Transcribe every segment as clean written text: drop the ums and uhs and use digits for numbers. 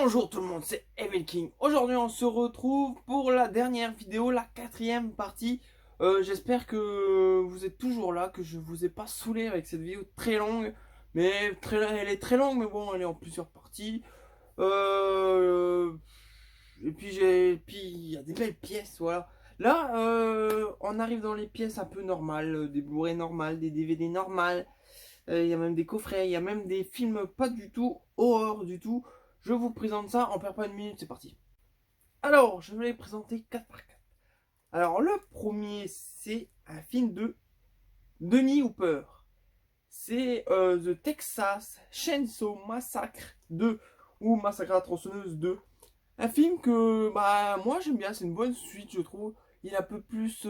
Bonjour tout le monde, c'est Evil King. Aujourd'hui on se retrouve pour la dernière vidéo, la quatrième partie. J'espère que vous êtes toujours là, que je vous ai pas saoulé avec cette vidéo très longue. Mais elle est très longue, mais bon, elle est en plusieurs parties. Euh, et puis il y a des belles pièces, voilà. Là, on arrive dans les pièces un peu normales, des Blu-ray normales, des DVD normales. Il y a même des coffrets, il y a même des films pas du tout horreur du tout. Je vous présente ça, on perd pas une minute, c'est parti. Alors, je vais les présenter 4 par 4. Alors, le premier, c'est un film de Denis Hooper. C'est The Texas Chainsaw Massacre 2 ou Massacre à la tronçonneuse 2. Un film que moi j'aime bien, c'est une bonne suite, je trouve. Il est un peu plus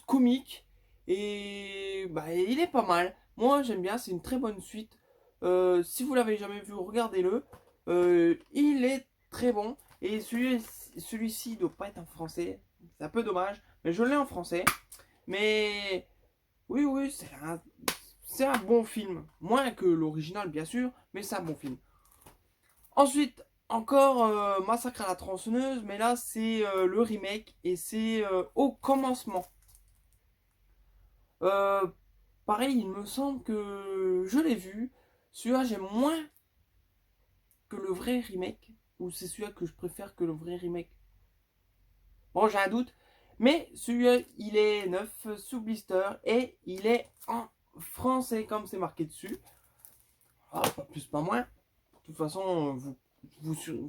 comique et il est pas mal. Moi j'aime bien, c'est une très bonne suite. Si vous l'avez jamais vu, regardez-le. Il est très bon et celui-ci doit pas être en français. C'est un peu dommage, mais je l'ai en français. Mais oui, c'est un bon film. Moins que l'original bien sûr, mais c'est un bon film. Ensuite, encore Massacre à la tronçonneuse, mais là c'est le remake et c'est au commencement. Euh, Pareil, il me semble que je l'ai vu. Celui-là, j'aime moins que le vrai remake. Ou c'est celui-là que je préfère que le vrai remake. Bon, j'ai un doute. Mais celui-là, il est neuf sous blister et il est en français comme c'est marqué dessus. Ah, pas plus, pas moins. De toute façon,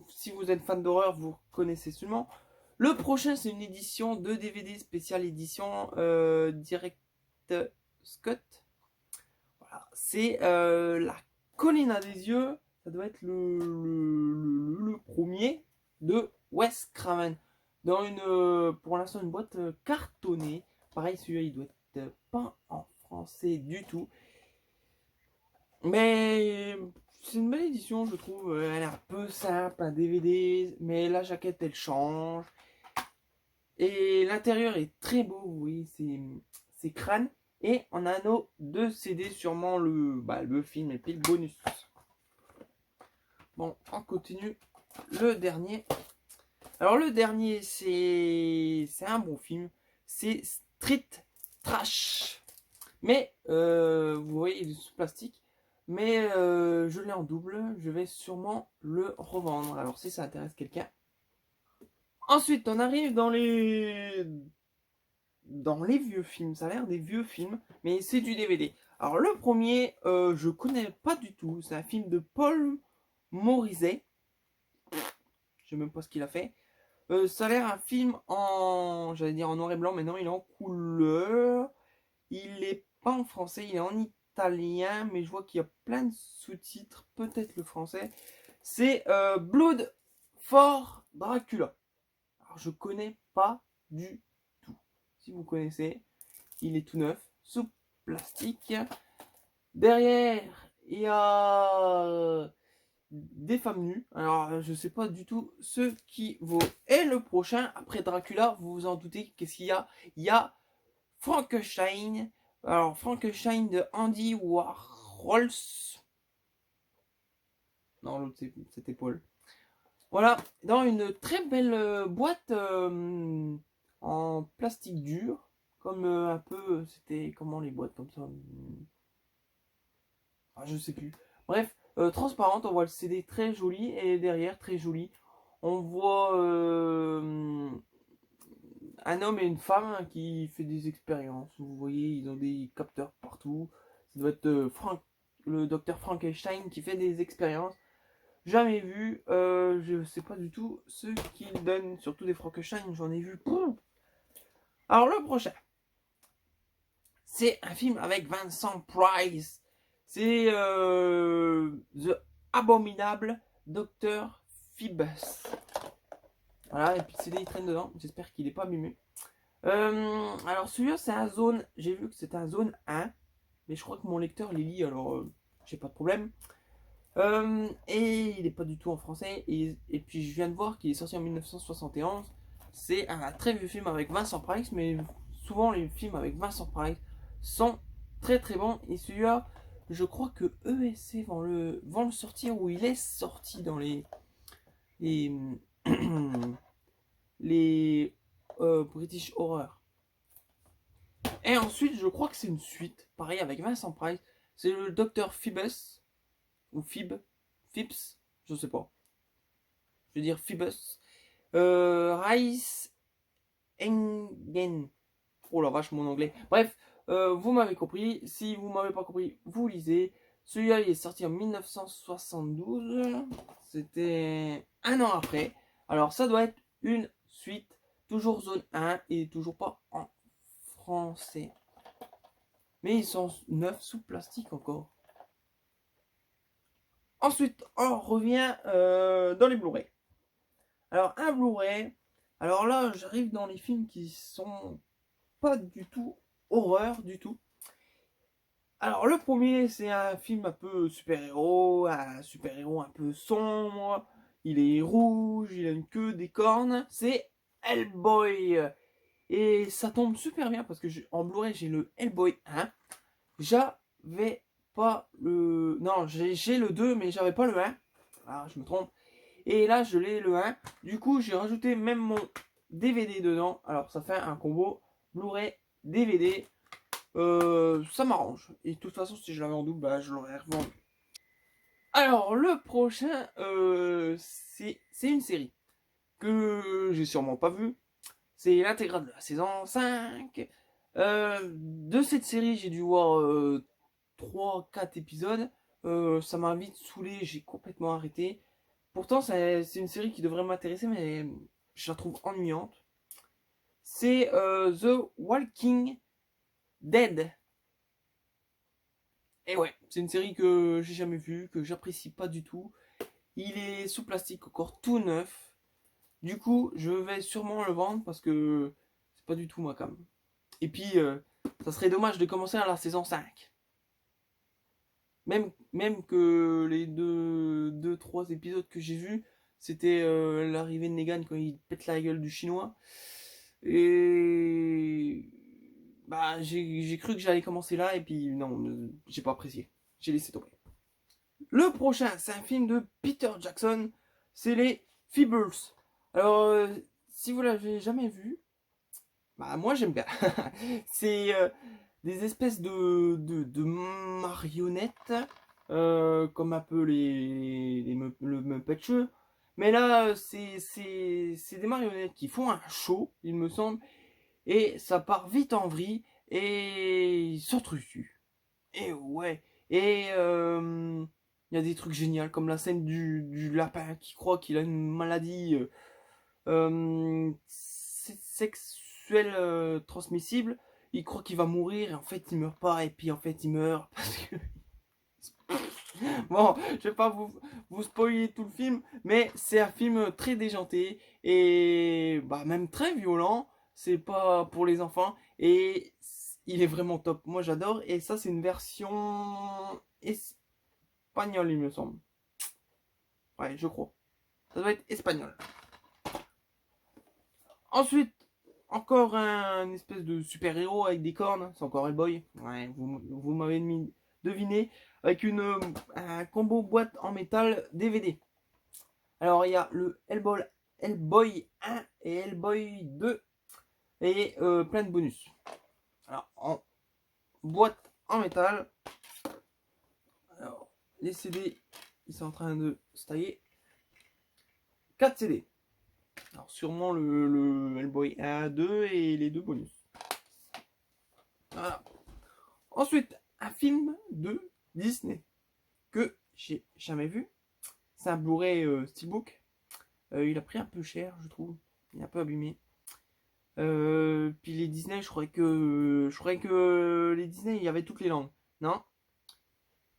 si vous êtes fan d'horreur, vous connaissez sûrement. Le prochain, c'est une édition de DVD spéciale édition Direct Scott. Voilà. C'est La colline à des yeux. Ça doit être le premier de Wes Craven. Dans pour l'instant, une boîte cartonnée. Pareil, celui-là, il doit être pas en français du tout. Mais c'est une belle édition, je trouve. Elle est un peu simple, un DVD, mais la jaquette, elle change. Et l'intérieur est très beau, oui, c'est crâne. Et on a nos deux CD, sûrement le film et puis le bonus. Bon, on continue. Le dernier. Alors le dernier, c'est un bon film. C'est Street Trash. Mais, vous voyez, il est sous plastique. Mais je l'ai en double. Je vais sûrement le revendre. Alors si ça intéresse quelqu'un. Ensuite, on arrive dans les vieux films. Ça a l'air des vieux films, mais c'est du DVD. Alors le premier, je connais pas du tout. C'est un film de Paul Morizet. Je sais même pas ce qu'il a fait. Ça a l'air un film j'allais dire en noir et blanc, mais non, il est en couleur. Il est pas en français, il est en italien, mais je vois qu'il y a plein de sous-titres, peut-être le français. C'est Blood for Dracula. Alors je connais pas du tout. Si vous connaissez, il est tout neuf, sous plastique. Derrière, il y a des femmes nues. Alors je sais pas du tout ce qui vaut. Et le prochain, après Dracula, vous vous en doutez, qu'est-ce qu'il y a? Il y a Frankenstein. Alors Frankenstein de Andy Warhol. Non, l'autre c'était Paul. Voilà, dans une très belle boîte en plastique dur, comme un peu, c'était comment les boîtes comme ça, je sais plus. Bref, transparente, on voit le CD très joli et derrière très joli, on voit un homme et une femme qui fait des expériences. Vous voyez, ils ont des capteurs partout. Ça doit être le docteur Frankenstein qui fait des expériences. Jamais vu, je sais pas du tout ce qu'il donne, surtout des Frankenstein, j'en ai vu. Alors le prochain, c'est un film avec Vincent Price. C'est The Abominable Dr. Phoebus. Voilà, et puis le CD il traîne dedans, j'espère qu'il n'est pas abîmé. Alors celui-là c'est un zone, j'ai vu que c'était un zone 1, mais je crois que mon lecteur les lit, alors j'ai pas de problème. Et il n'est pas du tout en français. Et puis je viens de voir qu'il est sorti en 1971. C'est un très vieux film avec Vincent Price, mais souvent les films avec Vincent Price sont très très bons. Et celui-là, je crois que ESC vont le sortir, ou il est sorti les, les British Horror. Et ensuite, je crois que c'est une suite, pareil avec Vincent Price. C'est le docteur Phoebus, ou Phipps, je sais pas. Je vais dire Phoebus. Rice Engen. Oh la vache, mon anglais. Bref, vous m'avez compris. Si vous m'avez pas compris, vous lisez. Celui-là, il est sorti en 1972. C'était un an après. Alors, ça doit être une suite. Toujours zone 1 et toujours pas en français. Mais ils sont neufs sous plastique encore. Ensuite, on revient dans les Blu-ray. Alors, un Blu-ray. Alors là, j'arrive dans les films qui sont pas du tout horreur du tout. Alors, le premier, c'est un film un peu super-héros, un super-héros un peu sombre. Il est rouge, il a une queue, des cornes. C'est Hellboy. Et ça tombe super bien parce que en Blu-ray, j'ai le Hellboy 1. J'avais pas le... Non, j'ai le 2, mais j'avais pas le 1. Ah, je me trompe. Et là, je l'ai le 1. Du coup, j'ai rajouté même mon DVD dedans. Alors, ça fait un combo Blu-ray, DVD. Ça m'arrange. Et de toute façon, si je l'avais en double, bah, je l'aurais revendu. Alors, le prochain, c'est une série que j'ai sûrement pas vue. C'est l'intégrale de la saison 5. De cette série, j'ai dû voir 3-4 épisodes. Ça m'a vite saoulé, j'ai complètement arrêté. Pourtant, c'est une série qui devrait m'intéresser, mais je la trouve ennuyante. C'est The Walking Dead. Et ouais, c'est une série que j'ai jamais vue, que j'apprécie pas du tout. Il est sous plastique encore tout neuf. Du coup, je vais sûrement le vendre parce que c'est pas du tout ma cam. Et puis, ça serait dommage de commencer à la saison 5. Même que les 3 épisodes que j'ai vus, c'était l'arrivée de Negan quand il pète la gueule du chinois. Et bah j'ai cru que j'allais commencer là et puis non, j'ai pas apprécié. J'ai laissé tomber. Le prochain, c'est un film de Peter Jackson, c'est les Feebles. Alors, si vous l'avez jamais vu, bah moi j'aime bien. C'est des espèces de marionnettes, comme un peu le Muppet Show. Mais là, c'est des marionnettes qui font un show, il me semble, et ça part vite en vrille, et ils s'entretuent. Et ouais, et il y a des trucs géniaux, comme la scène du lapin qui croit qu'il a une maladie sexuelle transmissible. Il croit qu'il va mourir et en fait il meurt pas et puis en fait il meurt parce que bon, je vais pas vous spoiler tout le film, mais c'est un film très déjanté et bah même très violent. C'est pas pour les enfants et il est vraiment top. Moi j'adore et ça c'est une version espagnole il me semble. Ouais, je crois. Ça doit être espagnol. Ensuite, encore un espèce de super-héros avec des cornes. C'est encore Hellboy. Ouais, vous m'avez deviné. Avec un combo boîte en métal DVD. Alors, il y a le Hellboy 1 et Hellboy 2. Et plein de bonus. Alors, en boîte en métal. Alors, les CD, ils sont en train de se tailler. 4 CD. Alors, sûrement le Hellboy 1, 2 et les 2 bonus. Voilà. Ensuite, un film de Disney que j'ai jamais vu. C'est un Blu-ray Steelbook. Il a pris un peu cher, je trouve. Il est un peu abîmé. Puis les Disney, je croyais que les Disney, il y avait toutes les langues. Non?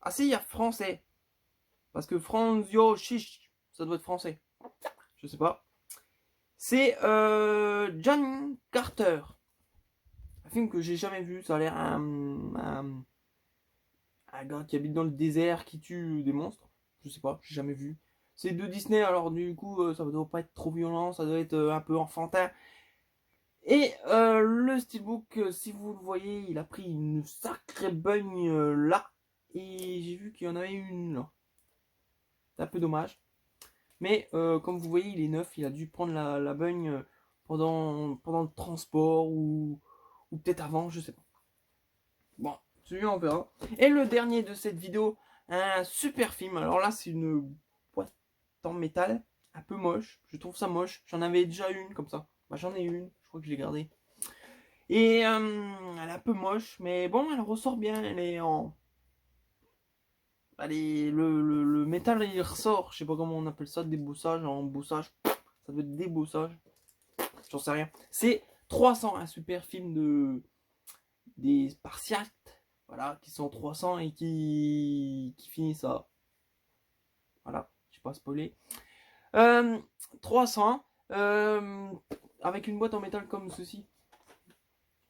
Ah si, il y a français. Parce que Franzio Chiche, ça doit être français. Je sais pas. C'est John Carter. Un film que j'ai jamais vu. Ça a l'air un gars qui habite dans le désert, qui tue des monstres. Je sais pas, j'ai jamais vu. C'est de Disney, alors du coup, ça doit pas être trop violent, ça doit être un peu enfantin. Et le steelbook, si vous le voyez, il a pris une sacrée bugne là. Et j'ai vu qu'il y en avait une là. C'est un peu dommage. Mais comme vous voyez, il est neuf, il a dû prendre la bagne pendant le transport ou peut-être avant, je sais pas. Bon, celui-là on verra. Et le dernier de cette vidéo, un super film. Alors là, c'est une boîte en métal, un peu moche. Je trouve ça moche. J'en avais déjà une comme ça. Bah, j'en ai une, je crois que je l'ai gardée. Et elle est un peu moche, mais bon, elle ressort bien. Elle est en. Allez, le métal il ressort. Je sais pas comment on appelle ça, déboussage, emboussage. Ça doit être déboussage. J'en sais rien. C'est 300, un super film des Spartiates. Voilà, qui sont 300 et qui finissent à. Voilà, je sais pas spoiler. 300, avec une boîte en métal comme ceci.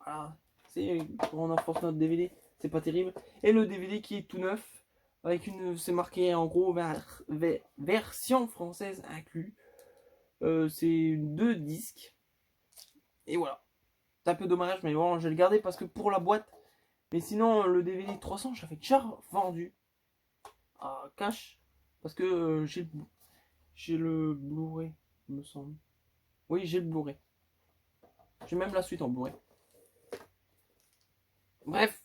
Voilà, c'est pour on enfonce notre DVD, c'est pas terrible. Et le DVD qui est tout neuf, avec une, c'est marqué en gros version française inclus. C'est 2 disques. Et voilà. C'est un peu dommage, mais bon, je vais le garder parce que pour la boîte. Mais sinon, le DVD 300, je l'avais déjà vendu à cash. Parce que j'ai le Blu-ray, il me semble. Oui, j'ai le Blu-ray. J'ai même la suite en Blu-ray. Bref,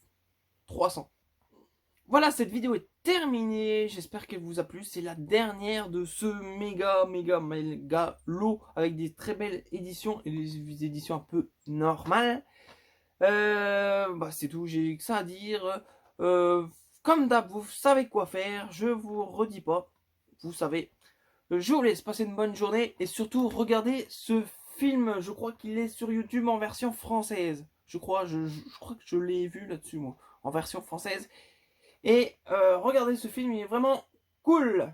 300. Voilà, cette vidéo est terminée. J'espère qu'elle vous a plu. C'est la dernière de ce méga lot avec des très belles éditions et des éditions un peu normales. Bah, c'est tout, j'ai que ça à dire. Comme d'hab, vous savez quoi faire. Je vous redis pas. Vous savez. Je vous laisse passer une bonne journée et surtout regardez ce film. Je crois qu'il est sur YouTube en version française. Je crois que je l'ai vu là-dessus moi, en version française. Et regardez ce film, il est vraiment cool.